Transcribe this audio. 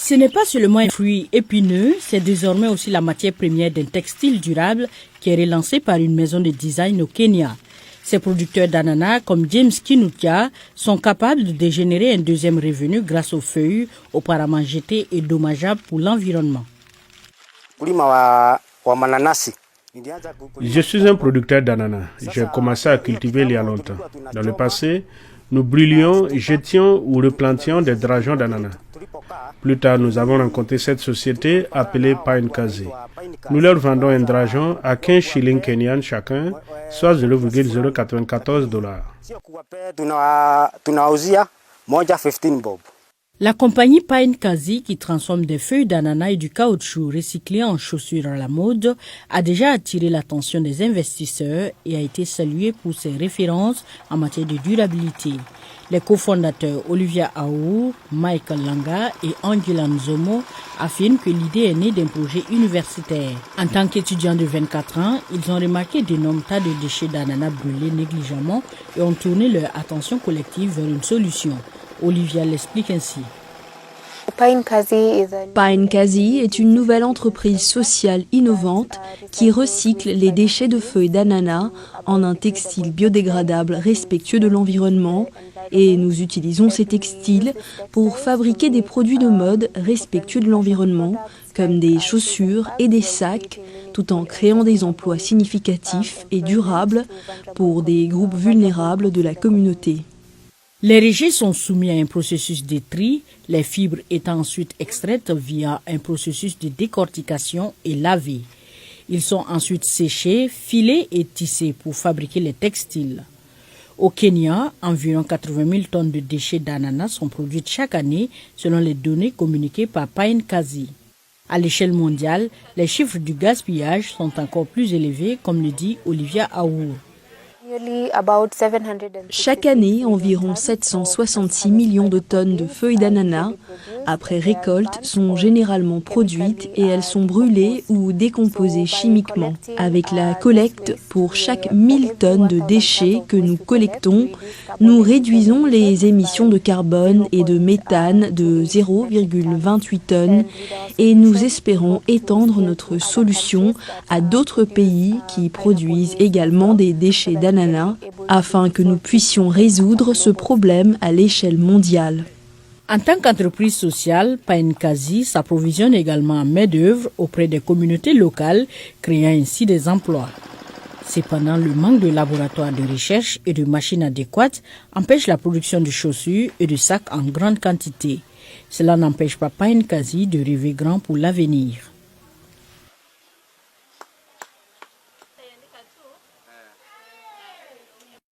Ce n'est pas seulement un fruit épineux, c'est désormais aussi la matière première d'un textile durable qui est relancé par une maison de design au Kenya. Ces producteurs d'ananas, comme James Kinutia, sont capables de générer un deuxième revenu grâce aux feuilles auparavant jetées et dommageables pour l'environnement. Je suis un producteur d'ananas. J'ai commencé à cultiver il y a longtemps. Dans le passé, nous brûlions, jetions ou replantions des drageons d'ananas. Plus tard, nous avons rencontré cette société appelée Pine Kazi. Nous leur vendons un drageon à 15 shillings kenyans chacun, soit $0,094. La compagnie Pine Kazi, qui transforme des feuilles d'ananas et du caoutchouc recyclés en chaussures à la mode, a déjà attiré l'attention des investisseurs et a été saluée pour ses références en matière de durabilité. Les cofondateurs Olivia Aour, Michael Langa et Angela Nzomo affirment que l'idée est née d'un projet universitaire. En tant qu'étudiants de 24 ans, ils ont remarqué d'énormes tas de déchets d'ananas brûlés négligemment et ont tourné leur attention collective vers une solution. Olivia l'explique ainsi. Pine Kazi est une nouvelle entreprise sociale innovante qui recycle les déchets de feuilles d'ananas en un textile biodégradable respectueux de l'environnement et nous utilisons ces textiles pour fabriquer des produits de mode respectueux de l'environnement comme des chaussures et des sacs tout en créant des emplois significatifs et durables pour des groupes vulnérables de la communauté. Les rejets sont soumis à un processus de tri, les fibres étant ensuite extraites via un processus de décortication et lavées. Ils sont ensuite séchés, filés et tissés pour fabriquer les textiles. Au Kenya, environ 80 000 tonnes de déchets d'ananas sont produites chaque année selon les données communiquées par Pine Kazi. À l'échelle mondiale, les chiffres du gaspillage sont encore plus élevés, comme le dit Olivia Aour. Chaque année, environ 766 millions de tonnes de feuilles d'ananas, après récolte, sont généralement produites et elles sont brûlées ou décomposées chimiquement. Avec la collecte, pour chaque 1000 tonnes de déchets que nous collectons, nous réduisons les émissions de carbone et de méthane de 0,28 tonnes et nous espérons étendre notre solution à d'autres pays qui produisent également des déchets d'ananas afin que nous puissions résoudre ce problème à l'échelle mondiale. En tant qu'entreprise sociale, Pine Kazi s'approvisionne également en main-d'œuvre auprès des communautés locales, créant ainsi des emplois. Cependant, le manque de laboratoires de recherche et de machines adéquates empêche la production de chaussures et de sacs en grande quantité. Cela n'empêche pas Pine Kazi de rêver grand pour l'avenir.